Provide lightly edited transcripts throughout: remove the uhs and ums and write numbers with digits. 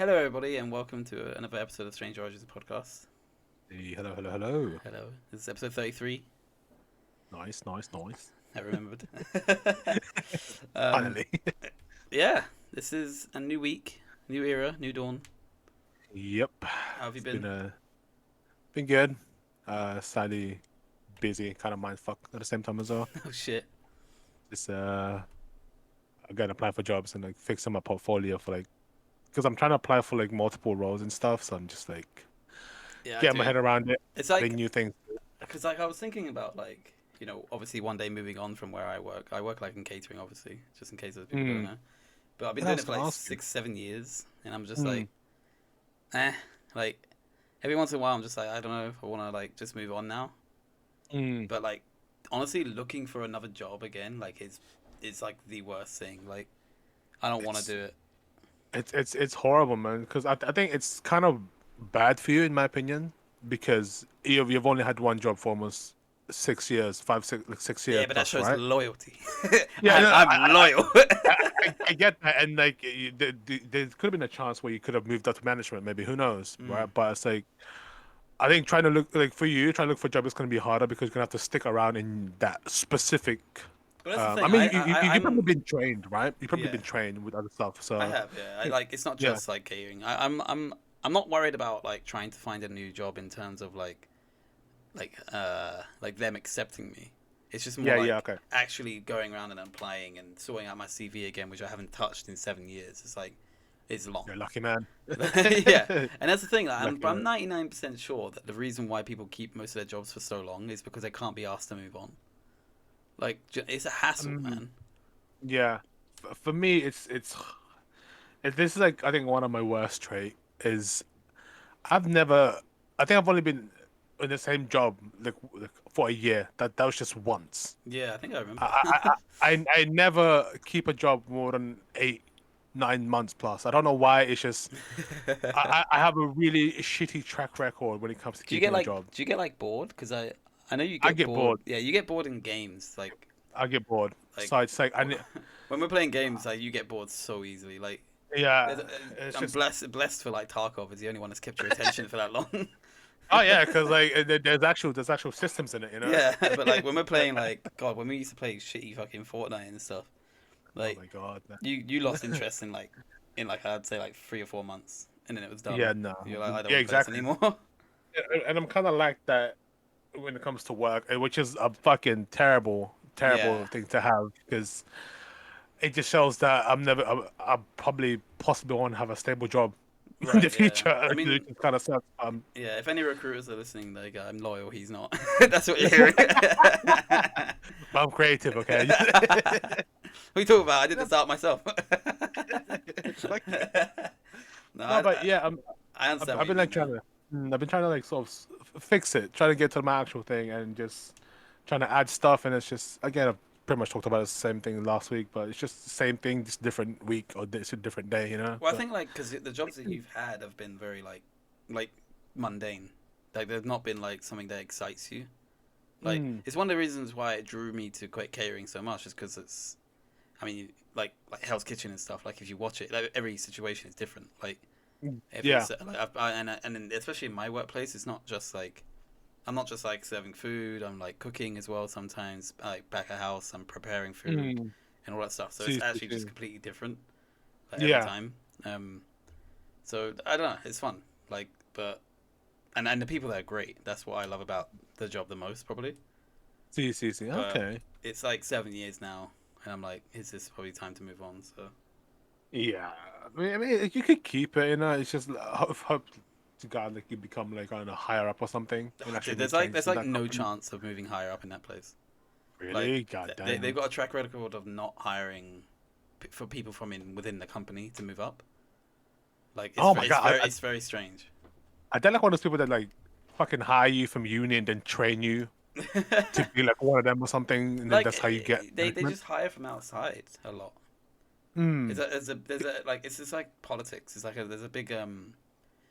Hello, everybody, and welcome to another episode of Strange Origins podcast. Hey, hello, hello, hello. Hello, this is episode 33. Nice, nice, nice. I remembered. um, Finally. yeah, this is a new week, new era, new dawn. Yep. How have you It's been? been good. Slightly busy, kind of mind fuck at the same time as well. Oh shit. Just again applying for jobs and like fixing my portfolio for like because I'm trying to apply for like multiple roles and stuff. So I'm just like Yeah, getting my dude. head around it, It's adding like, new things. because I was thinking about obviously one day moving on from where I work. I work like in catering, obviously, just in case other people don't Mm. know. But I've been Yeah, I doing was it for gonna like ask you. 6, 7 years, and I'm just Mm. like, eh. Like every once in a while, I'm just like, I don't know if I want to like just move on now. Mm. But like honestly, looking for another job again, like is like the worst thing. Like I don't want to It's do it. it's horrible, man. Because I think it's kind of bad for you, in my opinion, because you've only had one job for almost 6 years, five, six, like 6 years Yeah, but that plus, shows right? loyalty. Yeah, no, I'm loyal. I get that, and like there could have been a chance where you could have moved up to management, maybe who knows, Mm. right? But it's like I think trying to look like for you, trying to look for a job is going to be harder because you're gonna have to stick around in that specific. But that's the I thing. mean, you've probably I'm been trained, right? You've probably yeah. been trained with other stuff, I so have, yeah. I like it's not yeah, just like catering. I'm not worried about like trying to find a new job in terms of like them accepting me. It's just more yeah, like okay. actually going around and applying and sorting out my CV again, which I haven't touched in 7 years. It's like it's long. You're a lucky man. Yeah, and that's the thing. Like, Lucky I'm man. 99% sure that the reason why people keep most of their jobs for so long is because they can't be asked to move on. Like it's a hassle, Mm, man. yeah, for me, this is like I think one of my worst trait is I've never. I think I've only been in the same job like for a year. That was just once. Yeah, I think I remember. I never keep a job more than 8, 9 months plus. I don't know why. It's just I have a really shitty track record when it comes to keeping a job. do you get like bored? Because I know you I get get bored. bored. Yeah, you get bored in games. I get bored. Like So it's like when we're playing games, like you get bored so easily. Like yeah, there's, it's I'm just blessed for like Tarkov is the only one that's kept your attention for that long. oh yeah, because like there's actual systems in it, you know. Yeah, but like when we're playing like God, when we used to play shitty fucking Fortnite and stuff, Oh like my God. you lost interest in like I'd say like 3 or 4 months, and then it was done. Yeah, no. You're like I don't Yeah, want to play this exactly. anymore. And I'm kind of like that when it comes to work, which is a fucking terrible, Yeah, terrible thing to have because it just shows that I probably possibly won't have a stable job in the right. Yeah, future. I Which mean, kind of sucks. yeah. If any recruiters are listening, like I'm loyal. He's not. That's what you're hearing. But I'm creative, okay? What are you talking about? I did this art myself. Like, No, no, but yeah, I understand I've what you been like mean trying though. to, I've been trying to like sort of fix it, trying to get to my actual thing, and just trying to add stuff. And it's just again, I've pretty much talked about the same thing last week, but it's just the same thing, just different week or it's a different day, you know. Well, I But think like because the jobs that you've had have been very like mundane. Like they've not been like something that excites you. Like mm, it's one of the reasons why it drew me to quite catering so much is because it's. I mean, like Hell's Kitchen and stuff. Like if you watch it, like, every situation is different. Like if yeah, it's like and especially in my workplace, it's not just like I'm not just like serving food. I'm like cooking as well sometimes. Like back at house, I'm preparing food mm, and all that stuff. So it's see, see, actually just see. completely different like every Yeah, time. So I don't know. It's fun. Like, but and the people there are great. That's what I love about the job the most, probably. see, see, see. But Okay, it's like 7 years now, and I'm like, is this probably time to move on? So yeah. I mean, you could keep it, you know. It's just hope to God like you become like I don't know higher up or something and actually dude, make changes there's in like that no company. chance of moving higher up in that place. Like Really? God they've damn. got a track record of not hiring for people from within the company to move up. Like Oh my God, it's very strange. they're like one of those people that like fucking hire you from uni and then train you to be like one of them or something, and then Like that's how you get they management. just hire from outside a lot. Hmm. There's a like it's just like politics. It's like there's a big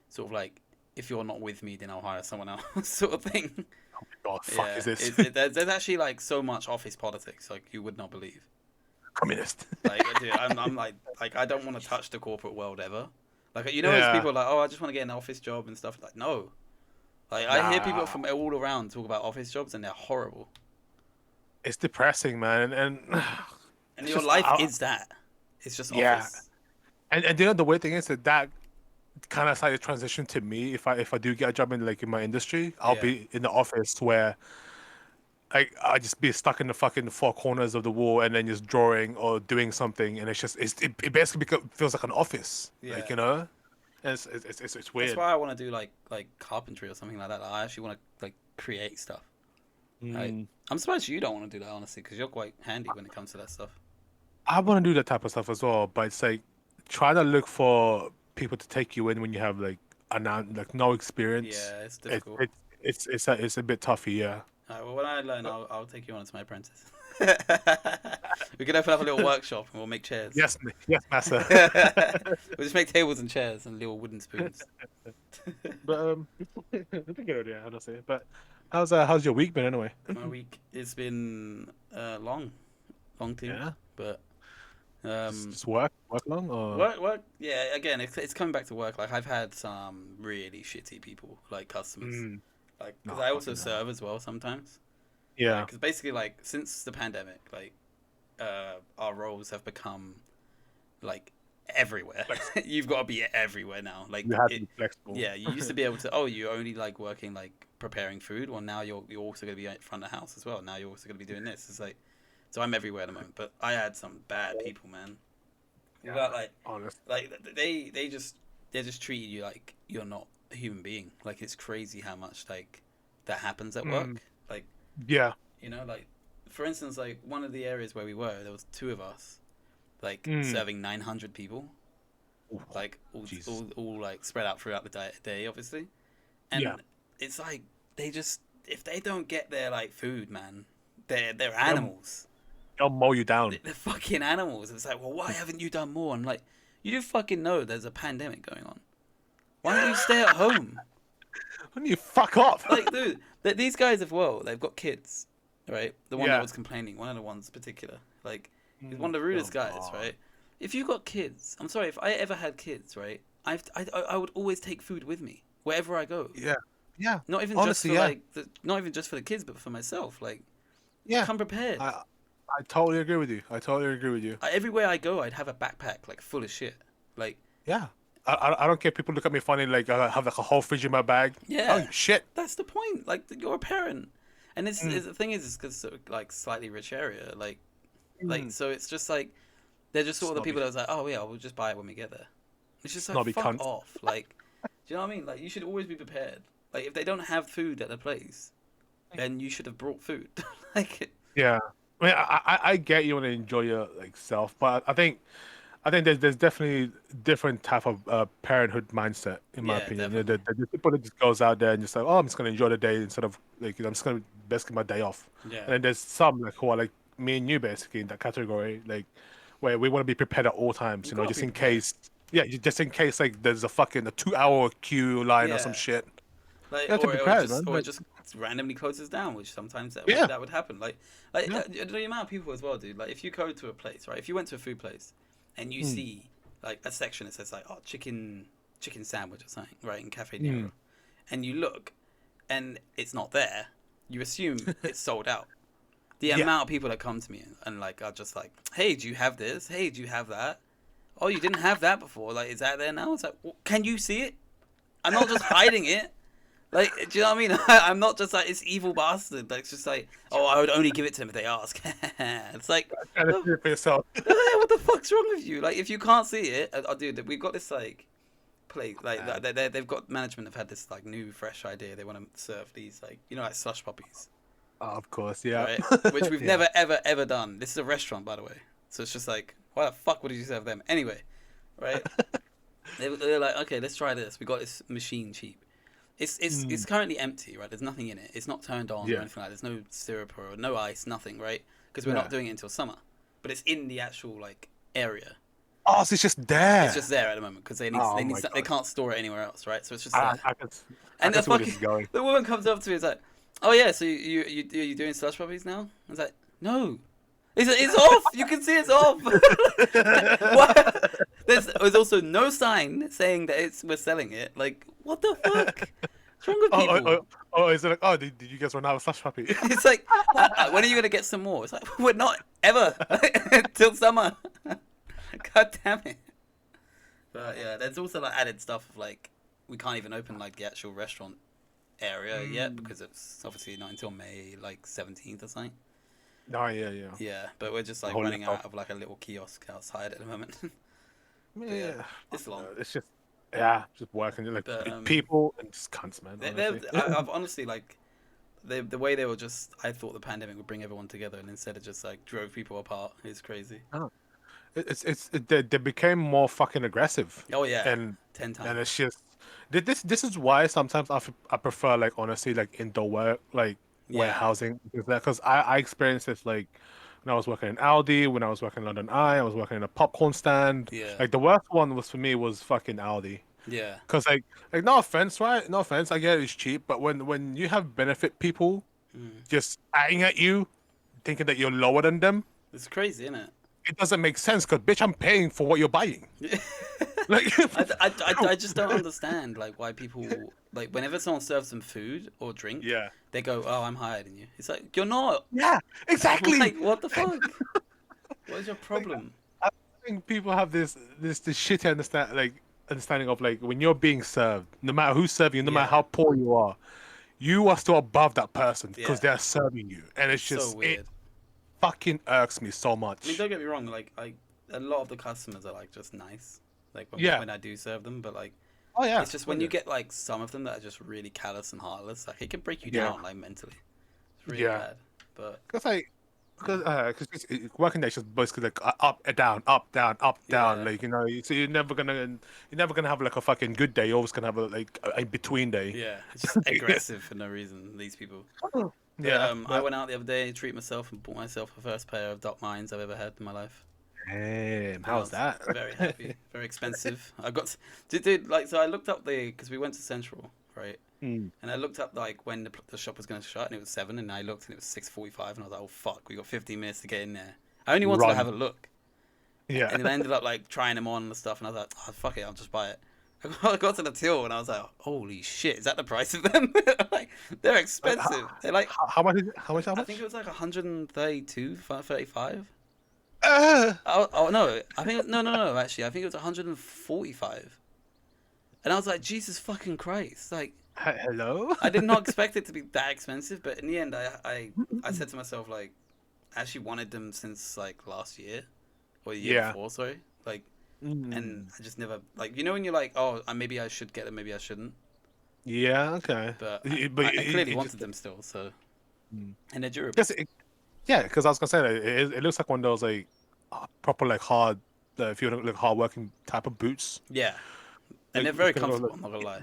sort of like if you're not with me, then I'll hire someone else sort of thing. Oh my God, fuck Yeah, is this there's actually like so much office politics like you would not believe. communist? Like dude, I'm like I don't want to touch the corporate world ever. Like, you know, as people are like, oh, I just want to get an office job and stuff. Like, no. Like, I hear people from all around talk about office jobs, and they're horrible. It's depressing, man, and And it's your just life is that. It's just yeah. office. And you know the weird thing is that kind of like a transition to me. If I do get a job in like in my industry, I'll be in the office where I just be stuck in the fucking four corners of the wall and then just drawing or doing something, and it basically feels like an office, Yeah. like, you know. And it's weird. That's why I want to do like carpentry or something like that. Like, I actually want to like create stuff. Like, I'm surprised you don't want to do that, honestly, because you're quite handy when it comes to that stuff. I want to do that type of stuff as well, but it's like trying to look for people to take you in when you have like no experience. Yeah, it's difficult. It's a bit toughy, yeah. Alright, well, when I learn, I'll take you on as my apprentice. We can open up a little workshop and we'll make chairs. Yes, master. We'll just make tables and chairs and little wooden spoons. But that's a good idea, honestly. But how's your week been anyway? My week, it's been long too. Yeah. But Just work long or work. Yeah, again, it's coming back to work. Like, I've had some really shitty people, like customers. Like, because I also serve as well sometimes. yeah. Because basically, like, since the pandemic, like, our roles have become like everywhere. You've got to be everywhere now. Like, You have to be flexible. yeah, you used to be able to. Oh, you only like working like preparing food. Well, now you're also going to be in front of the house as well. Now you're also going to be doing this. It's like, so I'm everywhere at the moment. But I had some bad people, man. Yeah. Without, like, Honest. like they just treating you like you're not a human being. Like, it's crazy how much like that happens at work. Like, Yeah. you know, like, for instance, like, one of the areas where we were, there was two of us, like, serving 900 people, like, all like spread out throughout the day, obviously. And it's like, if they don't get their like food, man, they're animals. They'll mow you down. They're fucking animals. It's like, well, why haven't you done more? I'm like, you do fucking know there's a pandemic going on. Why don't you stay at home? Why don't you fuck off? Like, dude, these guys as well, they've got kids, right? The one that was complaining, one of the ones in particular, like, he's one of the rudest guys, right? If you got kids, I'm sorry, if I ever had kids, right, I would always take food with me wherever I go. Yeah. Not even Honestly, just for not even just for the kids, but for myself. Like, come prepared. I totally agree with you. Everywhere I go, I'd have a backpack like full of shit. Like, Yeah. I don't care. People look at me funny, like I have like a whole fridge in my bag. Yeah. Oh shit. That's the point. Like, you're a parent, and the thing is, it's because like slightly rich area, like so it's just like they're just sort of the people that was like, oh yeah, we'll just buy it when we get there. It's just like, Snobby fuck cunt. off. Like, do you know what I mean? Like, you should always be prepared. Like, if they don't have food at the place, then you should have brought food. Like, Yeah. I mean, I get you want to enjoy your like self, but I think there's definitely different type of parenthood mindset in my opinion. You know, the people that just goes out there and just like, oh, I'm just gonna enjoy the day instead of like, you know, I'm just gonna basically my day off. yeah. And then there's some like who are like me and you basically in that category, like where we want to be prepared at all times, you know, just in case. Yeah, just in case like there's a 2-hour queue line or some shit. Like, You have to be prepared, or man. it just randomly closes down, which sometimes that would happen. Like the amount of people as well, dude. Like, if you go to a place, right? If you went to a food place and you see like a section that says like, oh, chicken sandwich or something, right, in Cafe Nero, and you look and it's not there, you assume it's sold out. The amount of people that come to me and like are just like, hey, do you have this? Hey, do you have that? Oh, you didn't have that before. Like, is that there now? It's like, well, can you see it? I'm not just hiding it. Like, do you know what I mean? I'm not just like this evil bastard. Like, it's just like, oh, I would only give it to them if they ask. It's like, Try to see it for yourself. what the fuck's wrong with you? Like, if you can't see it, dude, we've got this like place. Like, they've got management have had this like new fresh idea. They want to serve these like, you know, like slush puppies. Oh, of course, yeah. Right? Which we've never ever done. This is a restaurant, by the way. So it's just like, why the fuck would you serve them anyway? Right? They're like, okay, let's try this. We got this machine cheap. It's currently empty, right? There's nothing in it. It's not turned on or anything like that. There's no syrup or no ice, nothing, right? Because we're not doing it until summer. But it's in the actual like area. Oh, so it's just there. It's just there at the moment because they can't store it anywhere else, right? So it's just there. I can see where this is going. The woman comes up to me and is like, oh yeah, so you doing slush puppies now? I was like, no. It's off. You can see it's off. What? there's also no sign saying that we're selling it. Like, what the fuck? What's wrong with people? Is it like, oh, did you guys run out of slush puppy? It's like, when are you gonna get some more? It's like, we're not ever till summer. God damn it. But yeah, there's also like added stuff of like we can't even open like the actual restaurant area yet because it's obviously not until May like 17th or something. Oh yeah. Yeah, but we're just like Holy running fuck. out of like a little kiosk outside at the moment. Yeah, it's long. it's just just working like But, people and just cunts, man. Honestly. I've honestly like the way they were just. I thought the pandemic would bring everyone together, and instead it just like drove people apart. It's crazy. They became more fucking aggressive. Oh yeah, and 10 times. and it's just this is why sometimes I prefer like honestly like indoor work like warehousing because I experienced this like when I was working in Aldi, when I was working in London Eye, I was working in a popcorn stand. Yeah. Like the worst one was for me was fucking Aldi. Yeah. Because like no offense, right? No offense, I get it's cheap, but when you have benefit people just eyeing at you, thinking that you're lower than them, it's crazy, isn't it? It doesn't make sense because bitch, I'm paying for what you're buying. Like I just don't understand like why people like whenever someone serves them food or drink, they go, "Oh, I'm higher than you." It's like you're not. Yeah, exactly. Like what the fuck? What is your problem? Like, I think people have this shitty understanding of like when you're being served, no matter who's serving you, no matter how poor you are still above that person because they're serving you, and it's just so weird. It fucking irks me so much. I mean, don't get me wrong. Like, a lot of the customers are like just nice. Like when I do serve them, but like, it's just when you get like some of them that are just really callous and heartless. Like it can break you down like mentally. It's really bad. But because working there is just basically like up down, up down, up down. Like so you're never gonna have like a fucking good day. You're always gonna have a between day. Yeah, it's just aggressive for no reason. These people. I went out the other day to treat myself and bought myself the first pair of Doc Mines I've ever had in my life. Damn, how's that? Very happy. Very expensive. I got dude like so I looked up because we went to Central, right? And I looked up like when the shop was going to shut, and it was 7, and I looked and it was 6:45, and I was like, oh fuck, we got 15 minutes to get in there. I only wanted to have a look. Yeah. And then I ended up like trying them on and stuff, and I was like, oh fuck it, I'll just buy it. I got to the till and I was like, holy shit, is that the price of them? Like, they're expensive. They're like how much is it? How much? I think it was like 132, 35. Uh, Oh no! I think no. Actually, I think it was 145. And I was like, Jesus fucking Christ! Like, hello. I did not expect it to be that expensive, but in the end, I said to myself like, I actually wanted them since like last year or the year before. Sorry, like, and I just never like when you're like, oh, maybe I should get them, maybe I shouldn't. Yeah. Okay. But I clearly wanted them still, so and they're durable. Yeah, because I was gonna say that it looks like one of those like proper like hard, if you like hard working type of boots. Yeah, and they're very comfortable. I'm not gonna lie.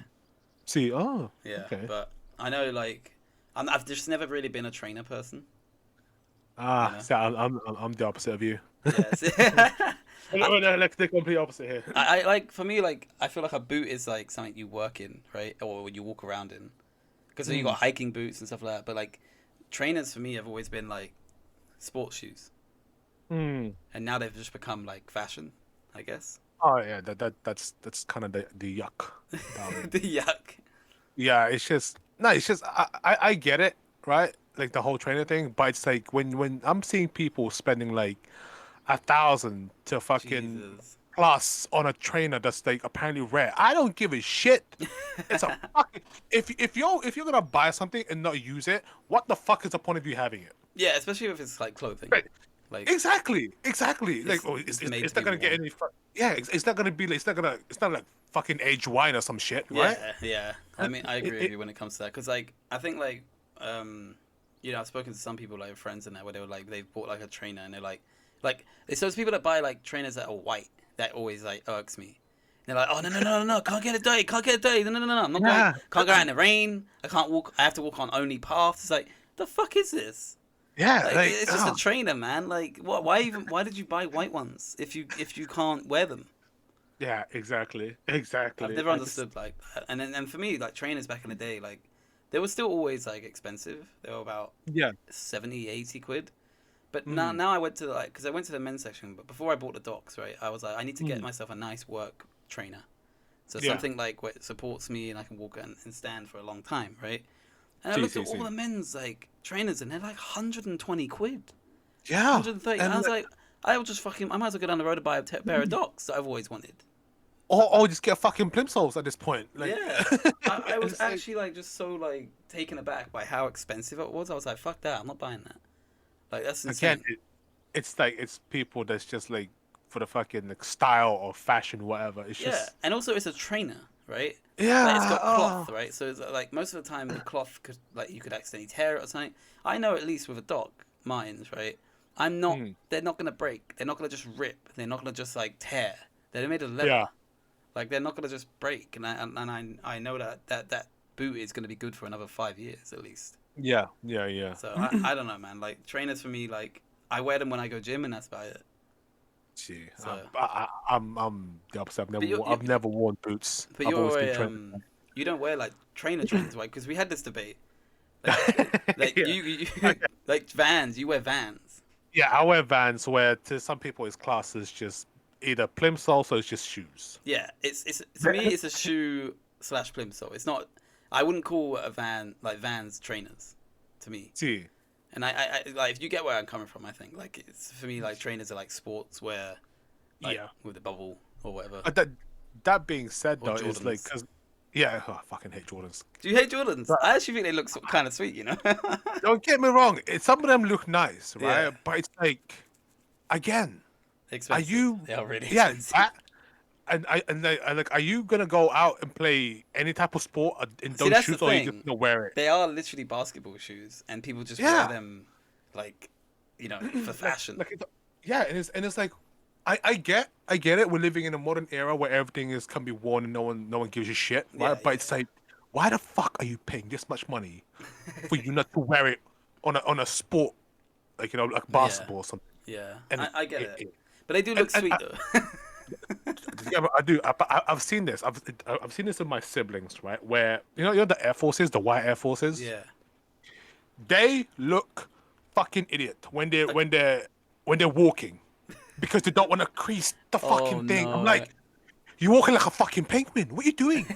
See, yeah, okay. But I know like I've just never really been a trainer person. So I'm the opposite of you. Yes. Like the complete opposite here. I like for me like I feel like a boot is like something you work in, right, or you walk around in, because you got hiking boots and stuff like that. But like trainers for me have always been like sports shoes, and now they've just become like fashion, I guess. Oh yeah, that's kind of the yuck. The yuck. Yeah, it's just I get it, right? Like the whole trainer thing, but it's like when I'm seeing people spending like 1,000 to fucking plus on a trainer that's like apparently rare. I don't give a shit. It's a fucking if you're gonna buy something and not use it, what the fuck is the point of you having it? Yeah, especially if it's like clothing. Right. Like exactly. Like, it's not gonna get any. It's not gonna be. It's not like fucking aged wine or some shit, right? Yeah. I mean, I agree with you when it comes to that, because like I think like I've spoken to some people like friends and that where they were like they've bought like a trainer and they're like it's those people that buy like trainers that are white that always like irks me. They're like, oh no, can't get it dirty, no, I'm not going, can't go out in the rain, I can't walk, I have to walk on only paths. It's like, the fuck is this? Yeah, like it's just a trainer, man. Like, why did you buy white ones if you can't wear them? Yeah, exactly. I've never understood like that. And for me, like trainers back in the day, like they were still always like expensive. They were about 70, 80 quid. But now I went to because I went to the men's section, but before I bought the Docs, right, I was like, I need to get myself a nice work trainer, so something like where it supports me and I can walk and stand for a long time, right? And I looked at all the men's like trainers, and they're like 120 quid. Yeah. 130. And I was like, I might as well go down the road and buy a pair of Docs that I've always wanted. Or just get fucking plimsolls at this point. Like, yeah. I was actually like just so like taken aback by how expensive it was. I was like, fuck that, I'm not buying that. Like, that's insane. Again, it's people that's just like for the fucking like style or fashion, whatever. It's just and also it's a trainer, right? Yeah, like, it's got cloth, right? So it's like most of the time the cloth could you could accidentally tear it or something. I know at least with a Doc, mine's right. I'm not. They're not gonna break. They're not gonna just rip. They're not gonna just like tear. They're made of leather. Yeah. Like, they're not gonna just break. And I know that boot is gonna be good for another 5 years at least. Yeah. So I don't know, man. Like, trainers for me, like, I wear them when I go gym, and that's about it. See, So, I'm the opposite. I've never worn boots. But I've always you're been you don't wear like trainers, right? Because we had this debate. Like you like Vans. You wear Vans. Yeah, I wear Vans. Where to some people, it's classed as just either plimsoll, or it's just shoes. Yeah, it's to me, it's a shoe / plimsoll. It's not. I wouldn't call a Vans trainers, to me. See. And I like, if you get where I'm coming from, I think like it's for me, like, trainers are like sportswear, like, with the bubble or whatever. That being said, Or though, it's like I fucking hate Jordans. Do you hate Jordans? I actually think they look kind of sweet, you know. Don't get me wrong; some of them look nice, right? Yeah. But it's like, again, expensive. are you? They are really expensive. expensive. Like, are you gonna go out and play any type of sport in those that's shoes, the or are you thing. just gonna wear it? They are literally basketball shoes, and people just wear them, like, you know, for fashion. And it's like, I get it. We're living in a modern era where everything can be worn and no one gives a shit, right? Yeah, but it's like, why the fuck are you paying this much money for you not to wear it on a sport, like, you know, like basketball or something? Yeah, And I get it. But they do look sweet though. Yeah, I do. I've seen this. I've seen this with my siblings, right? Where you know the Air Forces, the white Air Forces. Yeah. They look fucking idiot when they're walking, because they don't want to crease the fucking thing. No. I'm like, you're walking like a fucking penguin. What are you doing?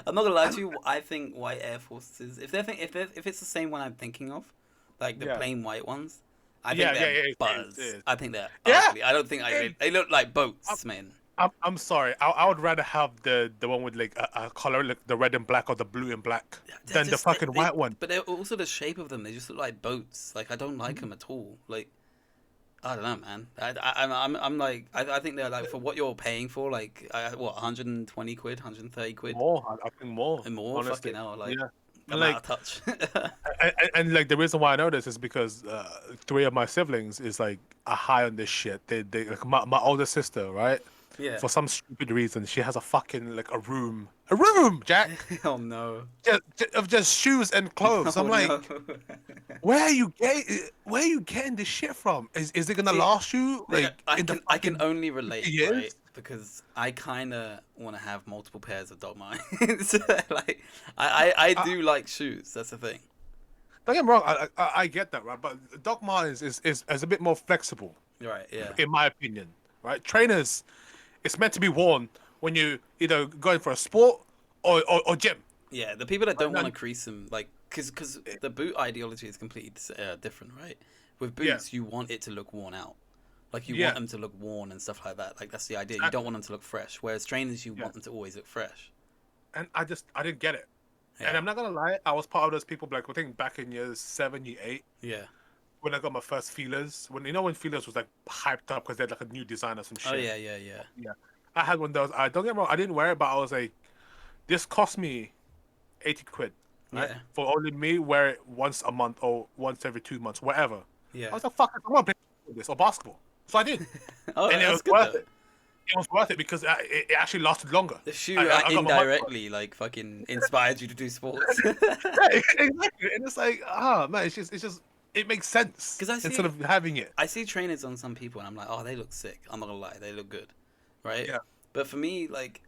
I'm not gonna lie to you. I think white Air Forces, if it's the same one I'm thinking of, like the plain white ones, I think they're buzz. I think they're ugly. I don't think they look like boats, man. I'm sorry. I would rather have the one with like a color, like the red and black or the blue and black, than the fucking white one. But they're also the shape of them. They just look like boats. Like, I don't like them at all. Like, I don't know, man. I'm like, I think they're like, for what you're paying for, like, what, 120 quid, 130 quid? More, I think more. And more, honestly. fucking hell, like, yeah. I'm Like, out of touch. and like the reason why I know this is because 3 of my siblings is like are high on this shit. They like my older sister, right? Yeah. For some stupid reason, she has a fucking like a room, Jack, Oh no. just shoes and clothes. I'm like, no. where are you getting this shit from? Is it gonna last you? Like, I can only relate, years? right? Because I kind of want to have multiple pairs of Dog Martens. Like, I do like shoes. That's the thing. Don't get me wrong. I get that, right? But Doc Martens is a bit more flexible, Right. Yeah. in my opinion. Right? Trainers, it's meant to be worn when you either going for a sport or gym. Yeah. The people that don't want to crease them, like, because the boot ideology is completely different, right? With boots, you want it to look worn out. Like, you want them to look worn and stuff like that. Like, that's the idea. You don't want them to look fresh. Whereas trainers, you want them to always look fresh. And I didn't get it. Yeah. And I'm not gonna lie, I was part of those people. Like, I think back in year 7, year 8, Yeah. when I got my first feelers. When feelers was like hyped up because they had like a new design or some shit. Oh yeah. I had one of those. I don't get me wrong, I didn't wear it, but I was like, this cost me 80 quid. Right? Yeah. For only me wear it once a month or once every 2 months, whatever. Yeah. I was like, fuck it, I want to play this or basketball. So I did. Oh, and it that's was good, worth though. it. It was worth it because it actually lasted longer. The shoe I got my money indirectly, like, fucking inspired you to do sports. Yeah, exactly. And it's like, man, it's just it makes sense. 'Cause I see- instead of having it. I see trainers on some people, and I'm like, oh, they look sick. I'm not gonna lie, they look good, right? Yeah. But for me, like,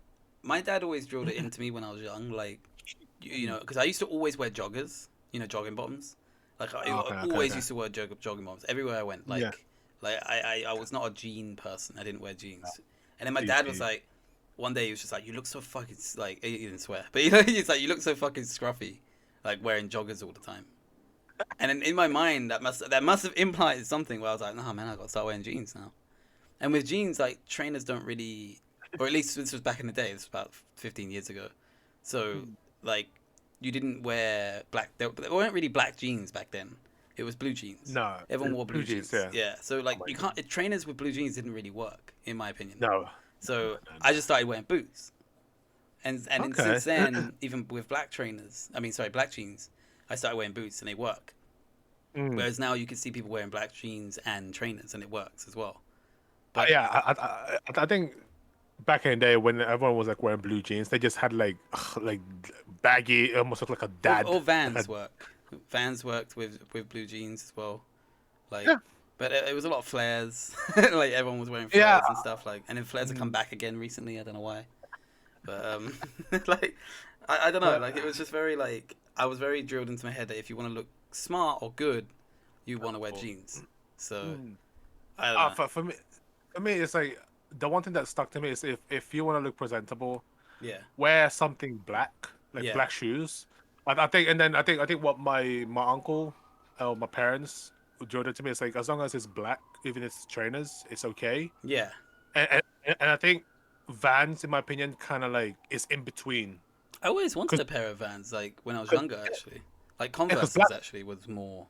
my dad always drilled it into me when I was young, like, you know, because I used to always wear joggers, you know, jogging bottoms. Like I Okay, always used to wear jogging bottoms everywhere I went. Yeah. I was not a jean person. I didn't wear jeans. And then my dad was like, one day he was just like, "You look so fucking like," he didn't swear, but he's like, "You look so fucking scruffy, like wearing joggers all the time." And in my mind, that must have implied something. Where I was like, "Nah, man, I got to start wearing jeans now." And with jeans, like trainers don't really, or at least this was back in the day. This was about 15 years ago. So like, you didn't wear black. There weren't really black jeans back then. It was blue jeans. No, Everyone wore blue jeans. Yeah. Yeah. So like, you can't. Trainers with blue jeans didn't really work, in my opinion. No. So I just started wearing boots, and since then, even with black jeans, I started wearing boots and they work. Whereas now you can see people wearing black jeans and trainers and it works as well. But I think back in the day when everyone was like wearing blue jeans, they just had like baggy, almost looked like a dad. Or Vans work. Vans worked with blue jeans as well. Like, but it was a lot of flares. Like everyone was wearing flares and stuff. Like, and then flares have come back again recently. I don't know why. But like, I don't know. Like it was just very like I was very drilled into my head that if you want to look smart or good, you want to wear jeans. So I don't know. For me, it's like the one thing that stuck to me is if you want to look presentable, wear something black, like black shoes. I think what my uncle or my parents drilled it to me is like as long as it's black, even if it's trainers, it's okay. Yeah. And I think Vans, in my opinion, kind of like is in between. I always wanted a pair of Vans, like when I was younger, actually. Like Converse was more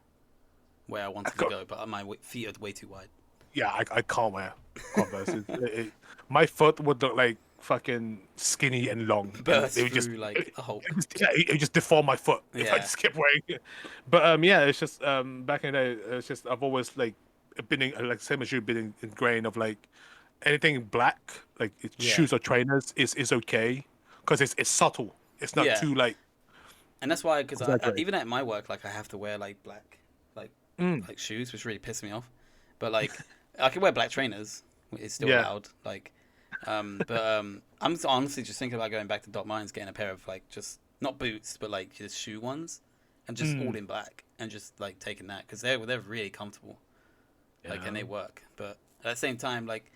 where I wanted to go, but my feet are way too wide. Yeah, I can't wear Converse. My foot would look like fucking skinny and long. Burst it would just like a Hulk. It would just deform my foot if I just kept wearing it. But it's just back in the day, it's just I've always like been like same as you, been ingrained of like anything black, like shoes or trainers is okay because it's subtle. It's not too like. And that's why, because even at my work, like I have to wear like black, like shoes, which really piss me off. But like I can wear black trainers; it's still allowed. Like, I'm honestly just thinking about going back to Doc Martens, getting a pair of like just not boots, but like just shoe ones, and just all in black, and just like taking that because they're really comfortable, like and they work. But at the same time, like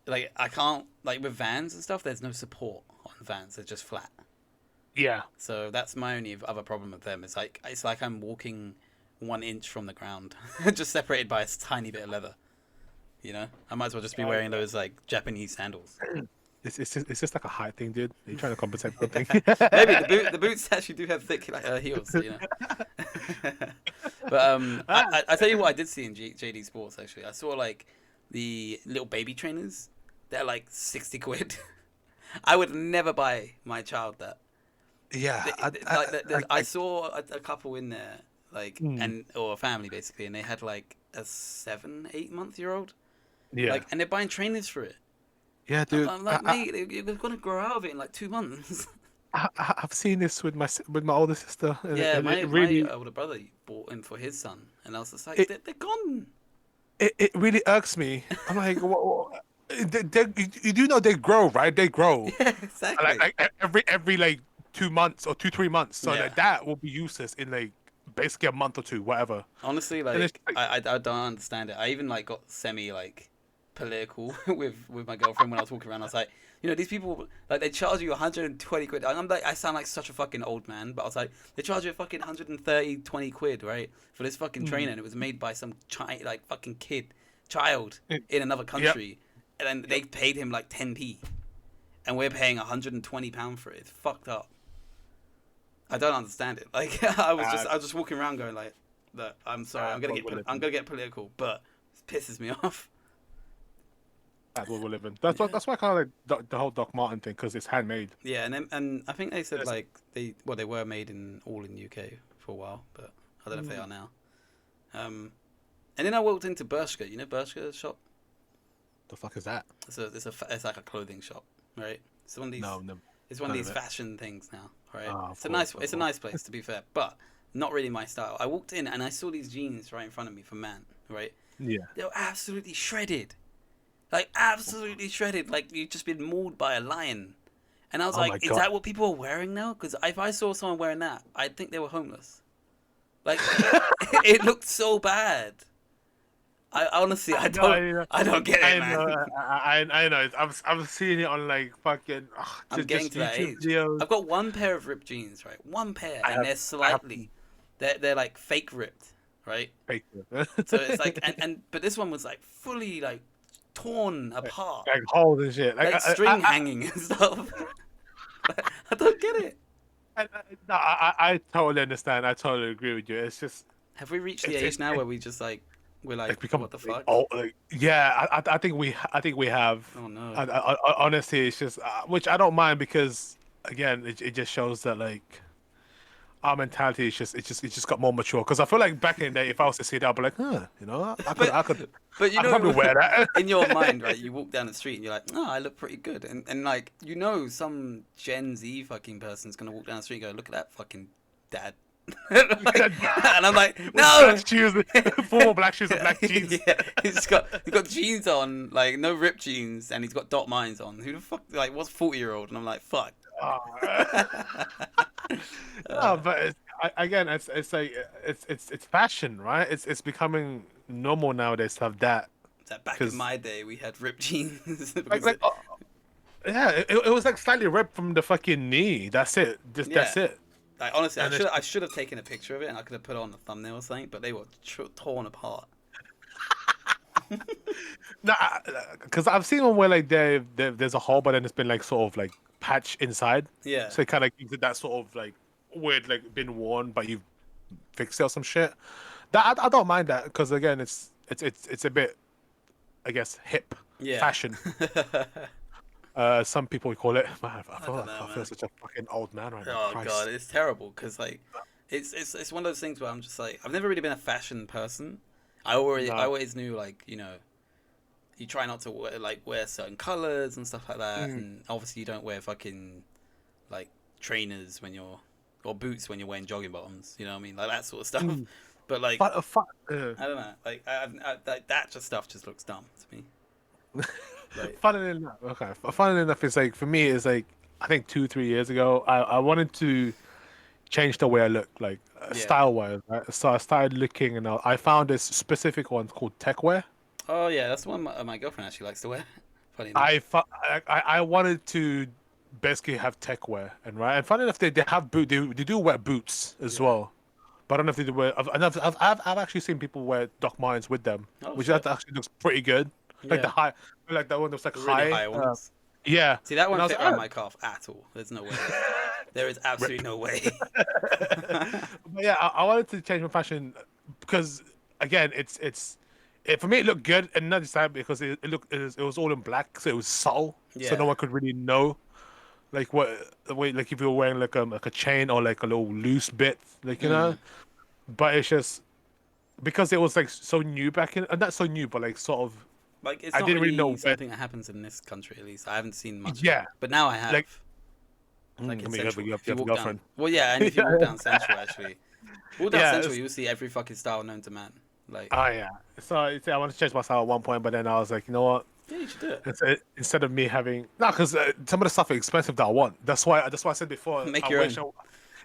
I can't like with Vans and stuff. There's no support on Vans; they're just flat. Yeah. So that's my only other problem with them. It's like I'm walking 1 inch from the ground, just separated by a tiny bit of leather. You know, I might as well just be wearing those like Japanese sandals. It's just like a height thing, dude. You're trying to compensate for something. Maybe the boots actually do have thick heels, you know. But I tell you what I did see in JD Sports actually. I saw like the little baby trainers. They're like 60 quid. I would never buy my child that. Yeah, I saw a couple in there, like, or a family basically, and they had like a 7-8 month year old. Yeah. Like, and they're buying trainers for it. Yeah, dude. I'm like, mate, you're gonna grow out of it in like 2 months. I've seen this with my older sister. And my older brother bought them for his son, and I was just like, they're gone. It really irks me. I'm like, you do know they grow, right? They grow. Yeah, exactly. Like every like 2 months or 2-3 months. So like that will be useless in like basically a month or two, whatever. Honestly, like I don't understand it. I even like got semi like political with my girlfriend when I was walking around. I was like, you know, these people like they charge you 120 quid. I'm like, I sound like such a fucking old man, but I was like, they charge you a fucking 120 quid, right, for this fucking trainer, and it was made by some like fucking child in another country, and then they paid him like 10p, and we're paying £120 for it. It's fucked up. I don't understand it. Like I was just walking around going like, look, I'm sorry, I'm gonna get political, but it pisses me off. That's what we're living. That's why I kind of like the whole Doc Marten thing because it's handmade. Yeah, and I think they said like they were made in UK for a while, but I don't know if they are now. And then I walked into Bershka. You know Bershka's shop? The fuck is that? It's like a clothing shop, right? It's one of these. No, it's one of these fashion things now, right? Oh, it's a nice place to be fair, but not really my style. I walked in and I saw these jeans right in front of me from Man, right? Yeah. They were absolutely shredded. Like, absolutely shredded. Like, you've just been mauled by a lion. And I was like, is that what people are wearing now? Because if I saw someone wearing that, I'd think they were homeless. Like, it looked so bad. I honestly, I know, I don't get it, I man. know, I know. I'm seeing it on like fucking I'm getting just to that YouTube age. videos. I've got one pair of ripped jeans, right? One pair, I and have, they're I have slightly, they're like fake ripped, right? fake So it's like, but this one was like fully like torn like, apart, like holes and shit. Like like string hanging and stuff. I don't get it. no, I totally understand. I totally agree with you. It's just Have we reached the age it's now where we just like we're like, like become what the like, fuck? oh like, yeah. I think we have. Oh no. Honestly, it's just which I don't mind because again, it just shows that like our mentality is just it just got more mature. Because I feel like back in the day, if I was to see that, I'd be like, huh, you know, But but you I could probably know, wear that. in your mind, right? You walk down the street and you're like, oh, I look pretty good, and like you know, some Gen Z fucking person's gonna walk down the street and go, look at that fucking dad. And I'm like, no. Black shoes, formal black shoes and black jeans. Yeah, he's got jeans on, like no ripped jeans, and he's got dot mines on. Who the fuck, like, what's 40-year-old? And I'm like, fuck. Oh. No, but again, it's like it's fashion, right? It's becoming normal nowadays to have that. That back in Because my day, we had ripped jeans. like Because yeah, it was like slightly ripped from the fucking knee. That's it. Just yeah, that's it. like honestly, And it's, I should have taken a picture of it and I could have put it on the thumbnail or something. But they were torn apart. no, because I've seen one where like there's a hole, but then it's been like sort of like patch inside, Yeah, so it kind of gives it that sort of like weird like been worn, but you've fixed it or some shit. That I don't mind that because again, it's a bit, I guess, hip yeah. fashion. Some people call it. Man, I feel don't like know, I feel man. such a fucking old man right now. Oh Christ. god, it's terrible because like it's one of those things where I'm just like I've never really been a fashion person. I No. always knew like you try not to wear certain colors and stuff like that, Mm. and obviously you don't wear fucking like trainers when you're or boots when you're wearing jogging bottoms. You know what I mean, like that sort of stuff. Mm. But like I don't know, like that just stuff just looks dumb to me. Like Funnily enough, okay. Funnily enough, it's like for me, it's like I think 2 3 years ago, I wanted to change the way I look, like yeah. style wise. Right? So I started looking, and I found this specific one called techwear. Oh yeah, that's the one my girlfriend actually likes to wear. Funny enough. I wanted to basically have techwear, and right, and funny enough, they have they do wear boots as Yeah. well. But I don't know if they do wear. I've actually seen people wear Doc Martens with them, Oh which shit. actually looks pretty good. Like Yeah. the high, like that one that's like The really high high. ones. Yeah. See, that And I won't was fit like, around "Oh." my calf at all. There's no way. There is absolutely no way. But yeah, I wanted to change my fashion because again, for me it looked good, and not just that because it was all in black, so it was subtle, so Yeah. no one could really know like what the way like if you were wearing like a chain or like a little loose bit, like you know. But it's just because it was like so new back in, not so new, but like sort of Like, it's I not didn't really really know where. something that happens in this country, at least. I haven't seen much of it. Yeah, But now I have. like Like I in mean, you have, Central. you have, If you you have a walk down. girlfriend. Well, yeah, and if you Yeah. walk down Central, actually. Walk down Yeah, Central, you'll see every fucking style known to man. Like, oh yeah. So I wanted to change my style at one point, but then I was like, you know what? yeah, you should do it. Instead of me having no, because some of the stuff is expensive that I want. That's why I said before. Make I your wish own.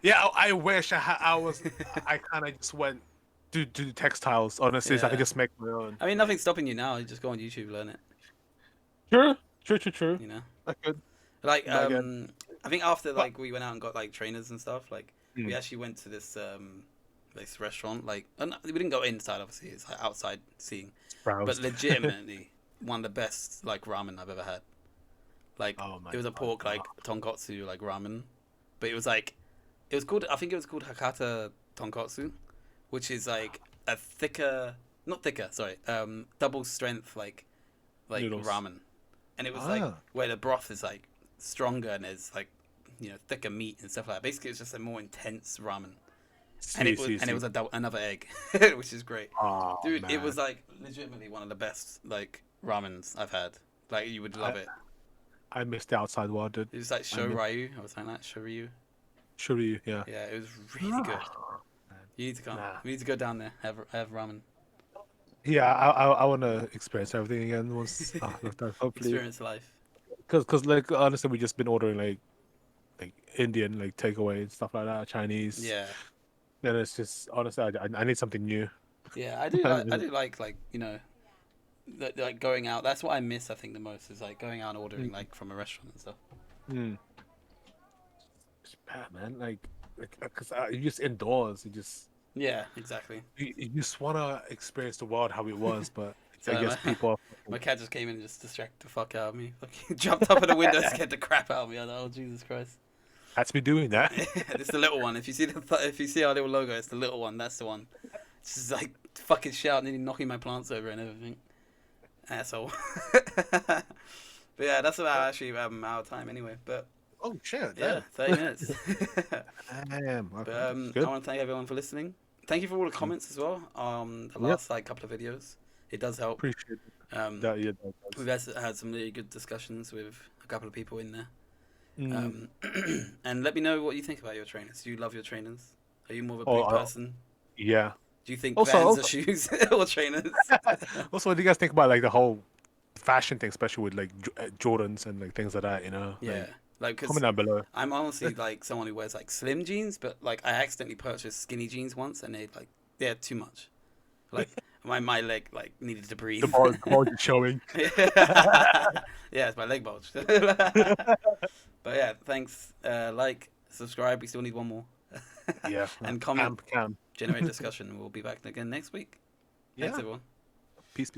yeah, I wish I was. I kind of just went to textiles. Honestly, so I could Yeah. just make my own. I mean, nothing's stopping you now. You just go on YouTube, learn it, True. you know? I could. Like, But again, I think after, but, like, we went out and got, like, trainers and stuff, like, we mm, actually went to this restaurant, like, and we didn't go inside, obviously, it's, like, outside seeing, but browsed. legitimately one of the best, like, ramen I've ever had. Like, Oh my it was a pork, like, tonkotsu, like, ramen, but it was, like, I think it was called Hakata tonkotsu, which is, like, a thicker, not thicker, sorry, double strength, like Noodles. ramen. And it was, like, Ah. where the broth is, like, stronger and there's, like, thicker meat and stuff like that. Basically, it's just a more intense ramen. And it was another egg, which is great. Oh, Dude, it man. was, like, legitimately one of the best, like, ramens I've had. Like, you would love it. I missed the outside world, dude. It was, like, I miss- Shoryu, or something like that, Shoryu. Sure you, yeah. Yeah, it was really good. You need to come. Nah. We need to go down there, have ramen. Yeah, I want to experience everything again once. Hopefully, Experience life. because like honestly, we just been ordering like Indian like takeaway and stuff like that, Chinese. Yeah. And it's just honestly, I need something new. Yeah, I do like you know, like going out. That's what I miss. I think the most is like going out and ordering like from a restaurant and stuff. Mm. It's bad, man. Like, cause you just indoors. Yeah, exactly. You just wanna experience the world how it was, but I So guess people. my cat just came in and just distracted the fuck out of me. Fucking jumped up at the window, scared the crap out of me. I was like, oh Jesus Christ! That's me doing that. It's the little one. If you see if you see our little logo, it's the little one. That's the one. It's just like fucking shout, nearly knocking my plants over and everything. Asshole. But yeah, that's about actually our time anyway. But Oh shit! yeah, 30 minutes. Damn. But Good. I want to thank everyone for listening. Thank you for all the comments as well. The last like couple of videos, it does help. Appreciate it. Um, Yeah, we've had some really good discussions with a couple of people in there. Mm. And let me know what you think about your trainers. Do you love your trainers? Are you more of a Oh, boot person? yeah. Do you think Also- Vans also- are shoes or trainers? Also, what do you guys think about like the whole fashion thing, especially with like Jordans and like things like that? You know. Yeah, like Comment because down below. I'm honestly like someone who wears like slim jeans, but like I accidentally purchased skinny jeans once, and they're too much. Like my leg like needed to breathe. The bulge is showing. Yeah, it's my leg bulge. But yeah, thanks. Like, subscribe. We still need one more. Yeah. And comment. Cam. Generate discussion. We'll be back again next week. Thanks, Yeah. everyone. Peace.